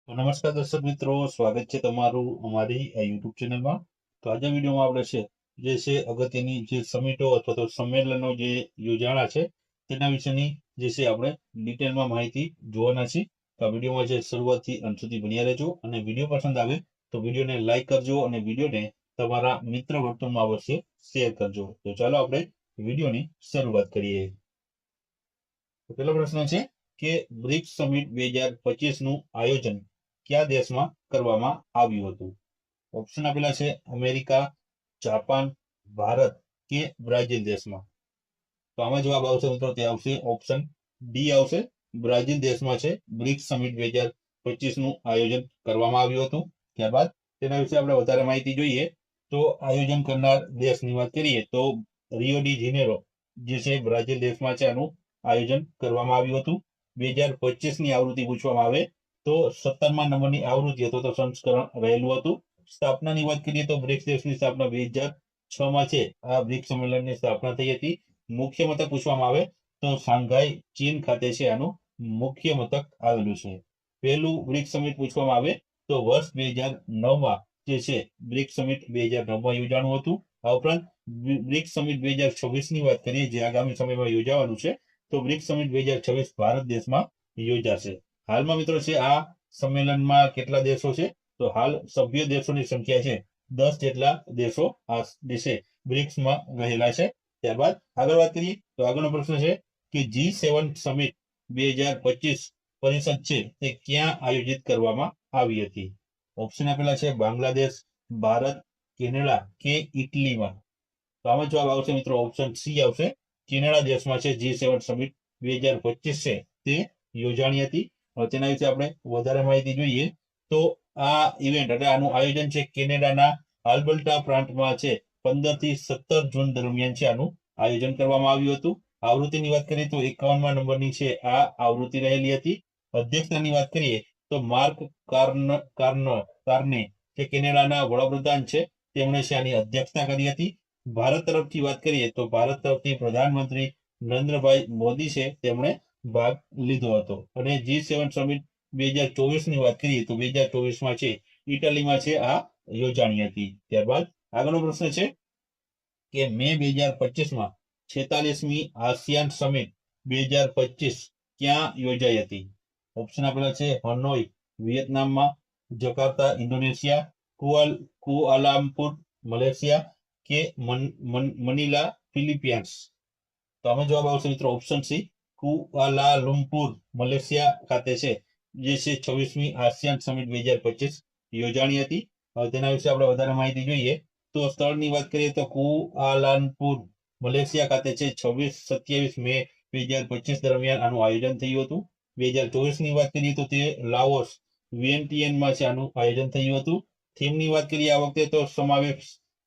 તો નમસ્કાર દર્શક મિત્રો, સ્વાગત છે તમારું અમારી આ યુટ્યુબ ચેનલમાં. તો આજના વિડીયોમાં આપણે છે અગત્યની જે સમિટો અથવા તો સંમેલનો જે યોજાણા છે તેના વિશેની આપણે ડિટેલમાં માહિતી જોવાના છીએ. તો આ વિડીયોમાં શરૂઆતથી અંત સુધી બન્યા રહેજો અને વિડીયો પસંદ આવે તો વિડીયોને લાઈક કરજો અને વિડીયોને તમારા મિત્ર વર્તુળમાં અવશ્ય શેર કરજો. તો ચાલો આપણે વિડીયોની શરૂઆત કરીએ. તો પહેલો પ્રશ્ન છે કે બ્રિક્સ સમિટ 2025 નું આયોજન કયા દેશમાં કરવામાં આવ્યું હતું? ઓપ્શન આપેલા છે અમેરિકા, જાપાન, ભારત કે બ્રાઝિલ દેશમાં. તો આમાં જવાબ આવશે મિત્રો, તે આવશે ઓપ્શન ડી આવશે. બ્રાઝિલ દેશમાં બ્રિક્સ સમિટ 2025 નું આયોજન કરવામાં આવ્યું હતું. ત્યારબાદ તેના વિશે આપણે વધારે માહિતી જોઈએ તો આયોજન કરનાર દેશની વાત કરીએ તો રિયો ડી જેનેરો જે છે બ્રાઝિલ દેશમાં છે, આનું આયોજન કરવામાં આવ્યું હતું. 2025 ની આવૃત્તિ પૂછવામાં આવે તો 17મા નંબરની આવૃત્તિ હતો, તો સંસ્કરણ રહેલું હતું. સ્થાપનાની વાત કરીએ તો બ્રિક્સ દેશની સ્થાપના 2006 માં આ બ્રિક્સ સંમેલનની સ્થાપના થઈ હતી. મુખ્ય મથક પૂછવામાં આવે તો શાંઘાઈ ચીન ખાતે આનું મુખ્ય મથક આવેલું છે. પહેલું બ્રિક્સ સમિટ પૂછવામાં આવે તો વર્ષ 2009માં બ્રિક્સ સમિટ 2009માં યોજાણું હતું. આ ઉપરાંત બ્રિક્સ સમિટ 2026 ની વાત કરીએ જે આગામી સમયમાં યોજાવાનું છે તો બ્રિક્સ સમિટ 2026 ભારત દેશમાં યોજાશે. હાલમાં મિત્રો આ સંમેલનમાં કેટલા દેશો છે? તો હાલ સભ્ય દેશોની સંખ્યા છે 10 જેટલા દેશો આ દેશે બ્રિક્સમાં રહેલા છે. ત્યારબાદ આગળ વાત કરીએ તો આગળનો પ્રશ્ન છે કે G7 સમિટ 2025 પરિષદ તે ક્યાં આયોજિત કરવામાં આવી હતી? ઓપ્શન આપેલા છે બાંગ્લાદેશ, ભારત, કેનેડા કે ઇટલીમાં. તો આમાં જવાબ આવશે મિત્રો ઓપ્શન સી આવશે. કેનેડા દેશમાં G7 સમિટ 2025 તે યોજાણી હતી. તેના વિશે આપણે વધારે માહિતી જોઈએ તો આ ઇવેન્ટ એટલે આનું આયોજન કેનેડાના આલ્બર્ટા પ્રાંતમાં 15 થી 17 જૂન દરમિયાન આનું આયોજન કરવામાં આવ્યું હતું. આવૃત્તિની વાત કરીએ તો 51મા નંબરની આ આવૃત્તિ રહેલી હતી. અધ્યક્ષતાની વાત કરીએ તો માર્ક કાર્ને જે કેનેડાના વડાપ્રધાન તેમણે આની અધ્યક્ષતા કરી હતી. ભારત તરફથી વાત કરીએ તો ભારત તરફથી પ્રધાનમંત્રી નરેન્દ્રભાઈ મોદી તેમણે ભાગ લીધો હતો. અને G7 સમિટ 2024 ની વાત કરીએ તો 2024માં ઇટાલીમાં આ યોજાણી હતી. ત્યારબાદ આગળનો પ્રશ્ન છે કે મે 2025માં 46મી આસિયાન સમિટ 2025 ક્યાં યોજાઈ હતી? ઓપ્શન આપેલા છે હનોઈ વિયેતનામમાં, જકાર્તા ઇન્ડોનેશિયા, કુઆલાલંપુર મલેશિયા કે મનીલા ફિલિપાઇન્સ. તો આમાં જવાબ આવશે મિત્રો ઓપ્શન સી કુઆલાલુમ્પુર મલેશિયા ખાતે જે 26મી આસિયાન સમિટ 2025 યોજાણી હતી. હવે તેના વિશે આપણે વધારે માહિતી જોઈએ તો સ્થળની વાત કરીએ તો કુઆલાલંપુર મલેશિયા ખાતે 26-27 મે 2025 દરમિયાન આનું આયોજન થયું હતું. 2024 ની વાત કરીએ તો તે લાઓસ વિયેન્ટિયનમાં આનું આયોજન થયું હતું. થીમની વાત કરીએ આ વખતે તો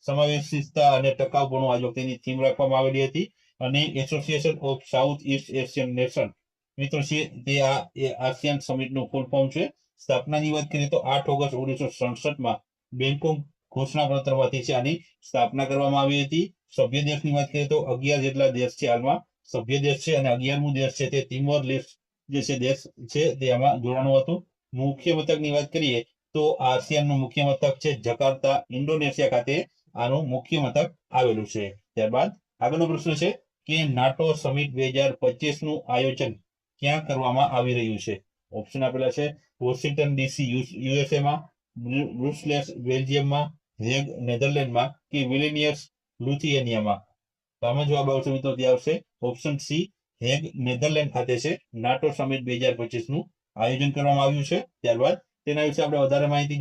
સમાવેશિતા અને ટકાઉપણું આ વખતેની થીમ રાખવામાં આવેલી હતી. અને association of south East Asian nation મિત્રો તે આ આસિયાન સમિટનું ફૂલ ફોર્મ છે. સ્થાપનાની વાત કરીએ તો 8 ઓગસ્ટ 1967માં બેંકોક ઘોષણાપત્રમાંથી આની સ્થાપના કરવામાં આવી હતી. સભ્ય દેશની વાત કરીએ તો 11 જેટલા દેશ હાલમાં સભ્ય દેશ છે અને 11મું દેશ તે તિમોર લેસ્ટે દેશ તે આમાં જોડાણું હતું. મુખ્ય મથકની વાત કરીએ તો આસિયાનનું મુખ્ય મથક જકાર્તા ઇન્ડોનેશિયા ખાતે આનું મુખ્ય મથક આવેલું છે. ત્યારબાદ આગળનો પ્રશ્ન છે કે નાટો સમિટ 2025 નું આયોજન ક્યાં કરવામાં આવી રહ્યું છે? ઓપ્શન આપેલા છે વોશિંગ્ટન ડીસી યુએસએમાં, બ્રુસેલ્સ બેલ્જિયમમાં, હેગ નેધરલેન્ડમાં કે વિલિનિયસ લિથુઆનિયામાં. તો આમાં જવાબ આવશે મિત્રો તે આવશે ઓપ્શન સી હેગ નેધરલેન્ડ ખાતે નાટો સમિટ 2025 નું આયોજન કરવામાં આવ્યું છે. ત્યારબાદ તેના વિશે આપણે વધારે માહિતી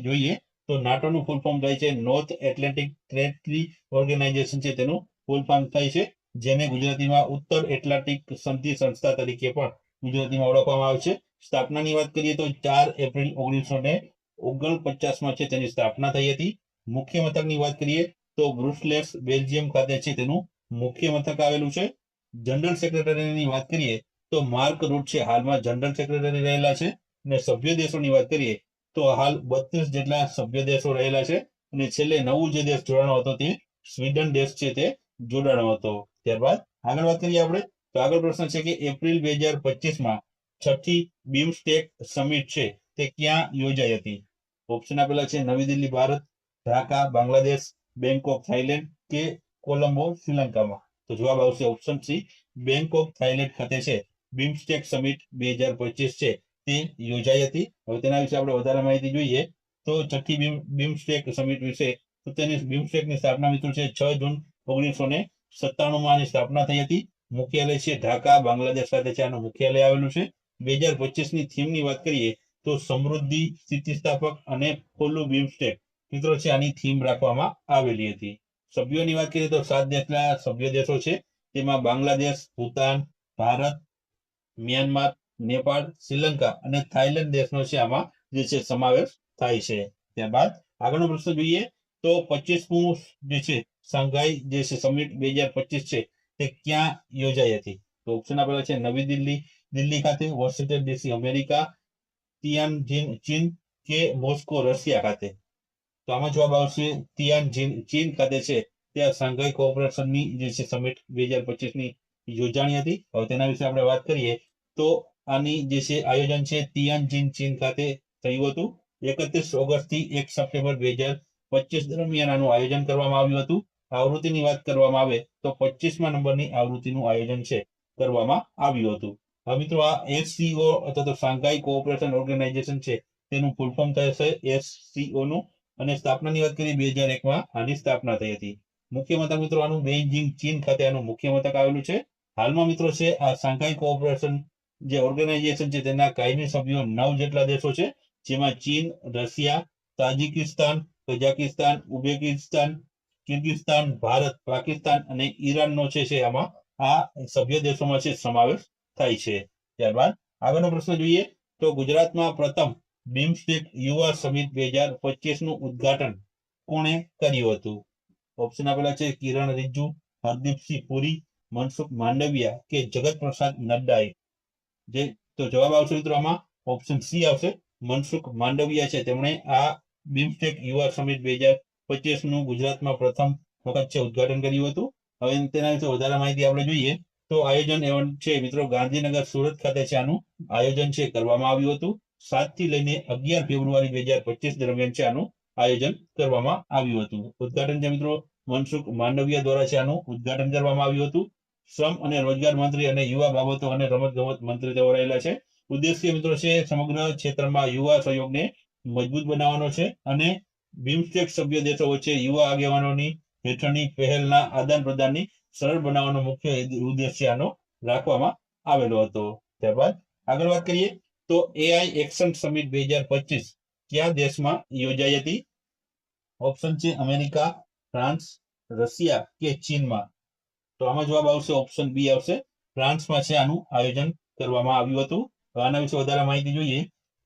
જોઈએ તો નાટોનું ફૂલ ફોર્મ થાય છે નોર્થ એટલાન્ટિક ટ્રેટરી ઓર્ગેનાઇઝેશન તેનું ફૂલ ફોર્મ થાય છે, જેને ગુજરાતીમાં ઉત્તર એટલાન્ટિક સંધિ સંસ્થા તરીકે પણ ગુજરાતીમાં ઓળખવામાં આવે છે. સ્થાપનાની વાત કરીએ તો 4 એપ્રિલ 1949માં તેની સ્થાપના થઈ હતી. મુખ્ય મથકની વાત કરીએ તો બ્રુસેલ્સ બેલ્જિયમ ખાતે તેનું મુખ્ય મથક આવેલું છે. જનરલ સેક્રેટરીની વાત કરીએ તો માર્ક રૂટ હાલમાં જનરલ સેક્રેટરી રહેલા છે. અને સભ્ય દેશોની વાત કરીએ તો હાલ 32 જેટલા સભ્ય દેશો રહેલા છે. અને છેલ્લે નવું જે દેશ જોડાણો હતો તે સ્વીડન દેશ તે જોડાણો હતો. ત્યારબાદ આગળ વાત કરીએ આપણે તો આગળ પ્રશ્ન છે કે એપ્રિલ 2025માં છઠ્ઠી બીમસ્ટેક સમિટ તે ક્યાં યોજાઈ હતી? ઓપ્શન આપેલા છે નવી દિલ્હી ભારત, ઢાકા બાંગ્લાદેશ, બેંકોક થાઈલેન્ડ કે કોલંબો શ્રીલંકામાં. તો જવાબ આવશે ઓપ્શન સી, બેંકોક થાઈલેન્ડ ખાતે છે બિમસ્ટેક સમિટ 2025 છે તે યોજાઈ હતી. હવે તેના વિશે આપણે વધારે માહિતી જોઈએ તો છઠ્ઠી બિમસ્ટેક સમિટ વિશે, તો તેની બિમસ્ટેકની સ્થાપના મિત્રો છે 6 જૂન 1997 માં આની સ્થાપના થઈ હતી. મુખ્યાલય છે ઢાકા બાંગ્લાદેશ ખાતે છે આનું મુખ્યાલય આવેલું છે. 2025 ની થીમની વાત કરીએ તો સમૃદ્ધિ, સ્થિતિસ્થાપક અને ખુલ્લું બિમસ્ટેક મિત્રો છે આની થીમ રાખવામાં આવેલી હતી. સભ્યોની વાત કરીએ તો 7 દેશના સભ્ય દેશો છે, તેમાં બાંગ્લાદેશ, ભૂતાન, ભારત, મ્યાનમાર, નેપાળ, શ્રીલંકા અને થાઈલેન્ડ દેશનો છે આમાં જે છે સમાવેશ થાય છે. ત્યારબાદ આગળનો પ્રશ્ન જોઈએ તો 25મું જે છે શાંઘાઈ જે છે સમિટ 2025 છે તે ક્યાં યોજાઈ હતી? તો ઓપ્શન આપેલા છે નવી દિલ્હી, દિલ્હી ખાતે, વોશિંગ્ટન ડીસી અમેરિકા, તિયાનજિન ચીન કે મોસ્કો રશિયા ખાતે. તો આમાં જવાબ આવશે તિયાનજિન ચીન ખાતે છે ત્યાં શાંઘાઈ કોઓપરેશનની જે છે સમિટ 2025 ની યોજાણી હતી. હવે તેના વિશે આપણે વાત કરીએ તો આની જે છે આયોજન છે તિયાનજિન ચીન ખાતે થયું હતું. 31 ઓગસ્ટ થી 1 સપ્ટેમ્બર 2025 દરમિયાન આનું આયોજન કરવામાં આવ્યું હતું. આવૃત્તિની વાત કરવામાં આવે તો 25મા નંબરની આવૃત્તિનું આયોજન છે કરવામાં આવ્યું હતું. હવે મિત્રો આ SCO અથવા તો શાંઘાઈ કોઓપરેશન ઓર્ગેનાઇઝેશન છે તેનું ફૂલ ફોર્મ થશે SCO નું, અને સ્થાપનાની વાત કરીએ 2001માં આની સ્થાપના થઈ હતી. મુખ્ય મથક મિત્રો આનું બેઇજિંગ ચીન ખાતે આનું મુખ્ય મથક આવેલું છે. હાલમાં મિત્રો છે આ શાંઘાઈ કોઓપરેશન જે ઓર્ગેનાઇઝેશન છે તેના કાયમી સભ્યો 9 જેટલા દેશો છે, જેમાં ચીન, Russia, Tajikistan, Kazakhstan, Uzbekistan, Kyrgyzstan, Bharat, Pakistan અને ઈરાનનો છે આમાં આ સભ્ય દેશોમાં છે સમાવેશ થાય છે. ત્યારબાદ આગળનો પ્રશ્ન જોઈએ તો ગુજરાતમાં પ્રથમ બિમસ્ટેક યુવા સમિટ 2025 નું ઉદ્ઘાટન કોણે કર્યું હતું? ઓપ્શન આપેલા છે કિરણ રિજ્જુ, હરદીપસિંહ પુરી, મનસુખ માંડવિયા કે જગત પ્રસાદ નડ્ડાએ. તો જવાબ આવશે મિત્રો આમાં ઓપ્શન સી આવશે, મનસુખ માંડવિયા છે તેમણે આ બિમસ્ટેક યુવા સમિટ 2025 નું ગુજરાતમાં પ્રથમ વખત છે ઉદ્ઘાટન કર્યું હતું. હવે તેના વિશે વધારે માહિતી આપણે જોઈએ તો આયોજન છે મિત્રો ગાંધીનગર સુરત ખાતે છે આનું આયોજન છે કરવામાં આવ્યું હતું. 7 થી લઈને 11 ફેબ્રુઆરી 2025 દરમિયાન છે આનું આયોજન કરવામાં આવ્યું હતું. ઉદ્ઘાટન છે મિત્રો મનસુખ માંડવિયા દ્વારા છે આનું ઉદ્ઘાટન કરવામાં આવ્યું હતું. શ્રમ અને રોજગાર મંત્રી અને યુવા બાબતો અને રમતગમત મંત્રી તેઓ રહેલા છે. ઉદ્દેશ્ય મિત્રો છે સમગ્ર ક્ષેત્રમાં યુવા સહયોગને મજબૂત બનાવવાનો છે અને બિમસ્ટેક સભ્ય દેશો વચ્ચે યુવા આગેવાનોની હેઠળની પહેલના આદાન પ્રદાનની સરળ બનાવવાનો મુખ્ય ઉદ્દેશ્ય આનો રાખવામાં આવેલો હતો. ત્યારબાદ આગળ વાત કરીએ તો AI એક્શન સમિટ 2025 કયા દેશમાં યોજાઈ હતી? ઓપ્શન છે અમેરિકા, ફ્રાન્સ, રશિયા કે ચીનમાં. તો આમાં જવાબ આવશે ઓપ્શન બી આવશે, ફ્રાન્સમાં છે આનું આયોજન કરવામાં આવ્યું હતું. આના વિશે વધારે માહિતી જોઈએ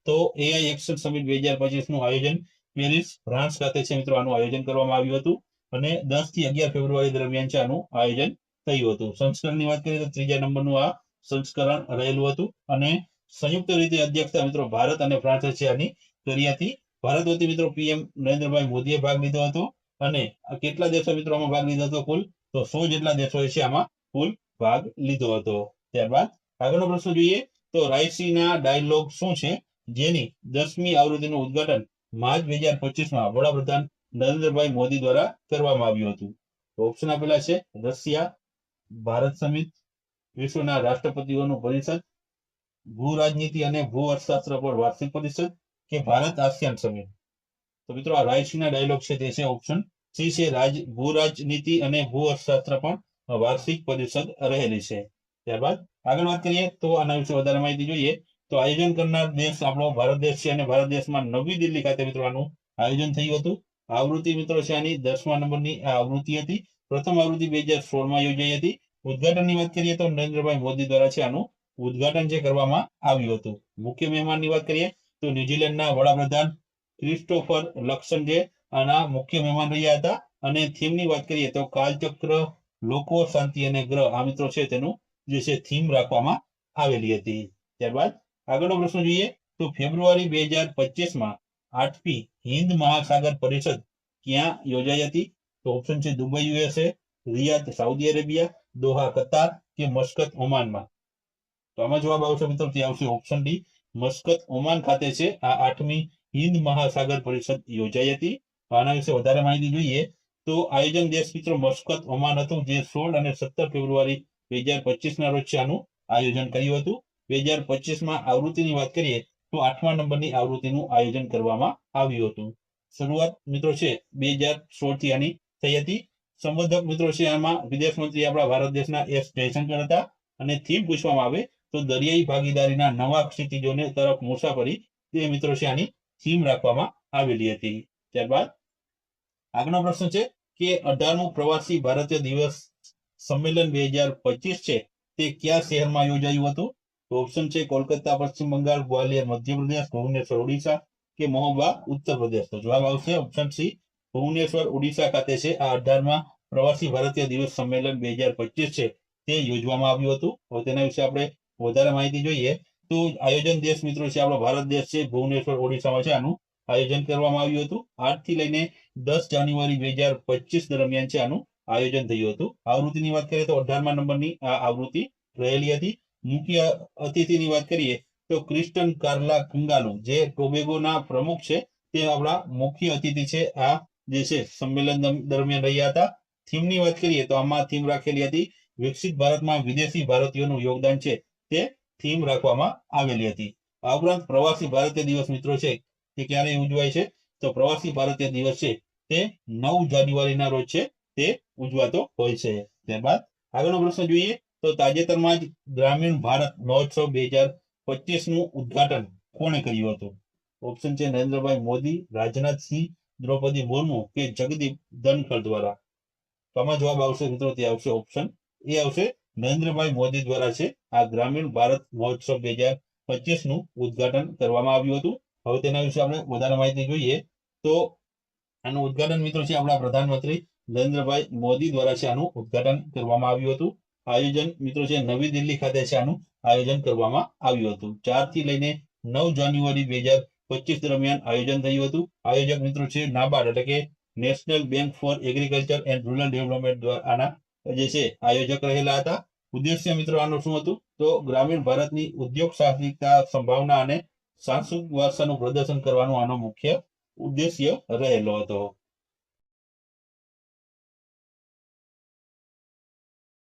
તો AI એક્શન સમિટ 2025 નું આયોજન પેરિસ, ફ્રાન્સ ખાતે છે મિત્રો આનું આયોજન કરવામાં આવ્યું હતું અને 10 થી 11 ફેબ્રુઆરી દરમિયાન છે આનું આયોજન થયું હતું. સંસ્કરણની વાત કરીએ તો 3જા નંબરનું આ સંસ્કરણ રહેલું હતું અને સંયુક્ત રીતે અધ્યક્ષતા મિત્રો ભારત અને ફ્રાન્સે છે આની કરી હતી. ભારત વતી મિત્રો PM નરેન્દ્રભાઈ મોદીએ ભાગ લીધો હતો અને કેટલા દેશો મિત્રો આમાં ભાગ લીધો હતો? કુલ તો 100 જેટલા દેશોએ છે આમાં કુલ ભાગ લીધો હતો. ત્યારબાદ આગળનો પ્રશ્ન જોઈએ તો રાયસીના ડાયલોગ શું છે જેની 10મી આવૃત્તિનું ઉદ્ઘાટન માર્ચ 2025માં વડાપ્રધાન નરેન્દ્રભાઈ મોદી દ્વારા કરવામાં આવ્યું હતું? ઓપ્શન આપેલા છે રશિયા, ભારત સમિટ, વિશ્વના રાષ્ટ્રપતિઓનું પરિષદ, ભૂ રાજનીતિ અને ભૂ અર્થશાસ્ત્ર પર વાર્ષિક પરિષદ કે ભારત આસિયાન સમિટ. તો મિત્રો આ રાયસીના ડાયલોગ છે તે છે ઓપ્શન સી છે, ભૂ રાજનીતિ અને ભૂ અર્થશાસ્ત્ર પણ વાર્ષિક પરિષદ રહેલી છે. ત્યારબાદ આગળ વાત કરીએ તો આના વિશે વધારે માહિતી જોઈએ તો આયોજન કરનાર દેશ આપણો ભારત દેશ છે અને ભારત દેશમાં નવી દિલ્હી ખાતે મિત્રો આનું આયોજન થયું હતું. આવૃત્તિ મિત્રો છે આની 10મા નંબરની આ આવૃત્તિ હતી. પ્રથમ આવૃત્તિ 2016માં યોજાઈ હતી. ઉદ્ઘાટનની વાત કરીએ તો નરેન્દ્રભાઈ મોદી દ્વારા છે આનું ઉદ્ઘાટન જે કરવામાં આવ્યું હતું. મુખ્ય મહેમાનની વાત કરીએ તો ન્યુઝીલેન્ડના વડાપ્રધાન ક્રિસ્ટોફર લક્સન જે આના મુખ્ય મહેમાન રહ્યા હતા અને થીમની વાત કરીએ તો કાલચક્ર, લોકો, શાંતિ અને ગ્રહ આ મિત્રો છે તેનું જે છે થીમ રાખવામાં આવેલી હતી. ત્યારબાદ આગળનો પ્રશ્ન જોઈએ તો ફેબ્રુઆરી 2025માં 8મી હિન્દ મહાસાગર પરિષદ ક્યાં યોજાઈ હતી? તો ઓપ્શન છે Dubai USA, Riyadh Saudi Arabia, Doha Qatar કે મસ્કત ઓમાનમાં. તો આમાં જવાબ આવશે મિત્રો તે આવશે ઓપ્શન ડી, મસ્કત ઓમાન ખાતે છે આ 8મી હિન્દ મહાસાગર પરિષદ યોજાઈ હતી. આના વિશે વધારે માહિતી જોઈએ તો આયોજન દેશ મિત્રો મસ્કત ઓમાન હતું, જે 16 અને 17 ફેબ્રુઆરી 2025 રોજ આનું આયોજન કર્યું હતું. 2025માં આવૃત્તિની વાત કરીએ તો 8મા નંબરની આવૃત્તિનું આયોજન કરવામાં આવ્યું હતું. શરૂઆત મિત્રો છે 2016 થી આની થઈ હતી. સંબોધક મિત્રો છે આમાં વિદેશ મંત્રી આપણા ભારત દેશના એસ જયશંકર હતા. અને થીમ પૂછવામાં આવે તો દરિયાઈ ભાગીદારીના નવા ક્ષિતિજોને તરફ મુસાફરી, તે મિત્રો છે આની થીમ રાખવામાં આવેલી હતી. ત્યારબાદ આગળનો પ્રશ્ન છે કે 18મું પ્રવાસી ભારતીય દિવસ સંમેલન 2025 છે તે કયા શહેરમાં યોજાયું હતું? તો ઓપ્શન છે કોલકાતા પશ્ચિમ બંગાળ, ગ્વાલિયર મધ્યપ્રદેશ, ભુવનેશ્વર ઓડિશા કે મહોબા ઉત્તર પ્રદેશ. તો જવાબ આવશે ઓપ્શન સી, ભુવનેશ્વર ઓડિશા ખાતે છે આ 18મા પ્રવાસી ભારતીય દિવસ સંમેલન 2025 છે તે યોજવામાં આવ્યું હતું. હવે તેના વિશે આપણે વધારે માહિતી જોઈએ તો આયોજન દેશ મિત્રો છે આપણો ભારત દેશ છે, ભુવનેશ્વર ઓડિશામાં છે આનું આયોજન કરવામાં આવ્યું હતું. 8 થી લઈને 10 જાન્યુઆરી 2025 દરમિયાન છે આનું આયોજન થયું હતું. આવૃત્તિની વાત કરીએ તો 18મા નંબરની આ આવૃત્તિ રહેલી હતી. મુખ્ય અતિથિની વાત કરીએ તો ક્રિસ્ટન કાર્લા કંગાલુ, જે ટોબેગોના પ્રમુખ છે, તે આપણા મુખ્ય અતિથિ છે આ જે છે સંમેલન દરમિયાન રહ્યા હતા. થીમની વાત કરીએ તો આમાં થીમ રાખેલી હતી વિકસિત ભારતમાં વિદેશી ભારતીયોનું યોગદાન છે, તે થીમ રાખવામાં આવેલી હતી. આ ઉપરાંત પ્રવાસી ભારતીય દિવસ મિત્રો છે તે ક્યારે ઉજવાય છે? તો પ્રવાસી ભારતીય દિવસ છે તે 9 જાન્યુઆરીના રોજ છે તે ઉજવાતો હોય છે. ત્યારબાદ આગળનો પ્રશ્ન જોઈએ તો તાજેતરમાં જ ગ્રામીણ ભારત મહોત્સવ 2025 નું ઉદ્ઘાટન કોણે કર્યું હતું? ઓપ્શન છે નરેન્દ્રભાઈ મોદી, રાજનાથસિંહ, દ્રૌપદી મુર્મુ કે જગદીપ ધનખડ દ્વારા. તો આમાં જવાબ આવશે મિત્રો તે આવશે ઓપ્શન એ આવશે, નરેન્દ્રભાઈ મોદી દ્વારા છે આ ગ્રામીણ ભારત મહોત્સવ 2025 નું ઉદ્ઘાટન કરવામાં આવ્યું હતું. હવે તેના વિશે આપણે વધારે માહિતી જોઈએ તો આનું ઉદ્ઘાટન મિત્રો છે આપણા પ્રધાનમંત્રી નરેન્દ્રભાઈ મોદી દ્વારા છે આનું ઉદ્ઘાટન કરવામાં આવ્યું હતું. આયોજન મિત્રો છે નવી દિલ્હી ખાતે છે આનું આયોજન કરવામાં આવ્યું હતું. 4 થી લઈને 9 જાન્યુઆરી 2025 દરમિયાન આયોજન થયું હતું. આયોજક મિત્રો છે નાબાર્ડ એટલે કે national bank four agriculture and rural development દ્વારા આના જે છે આયોજક રહેલા હતા. ઉદ્દેશ્ય મિત્રો આનું શું હતું? તો ગ્રામીણ ભારતની ઉદ્યોગ સાહસિકતા, સંભાવના અને સાંસ્કૃતિક વારસાનું પ્રદર્શન કરવાનો આનો મુખ્ય ઉદ્દેશ્ય રહેલો હતો.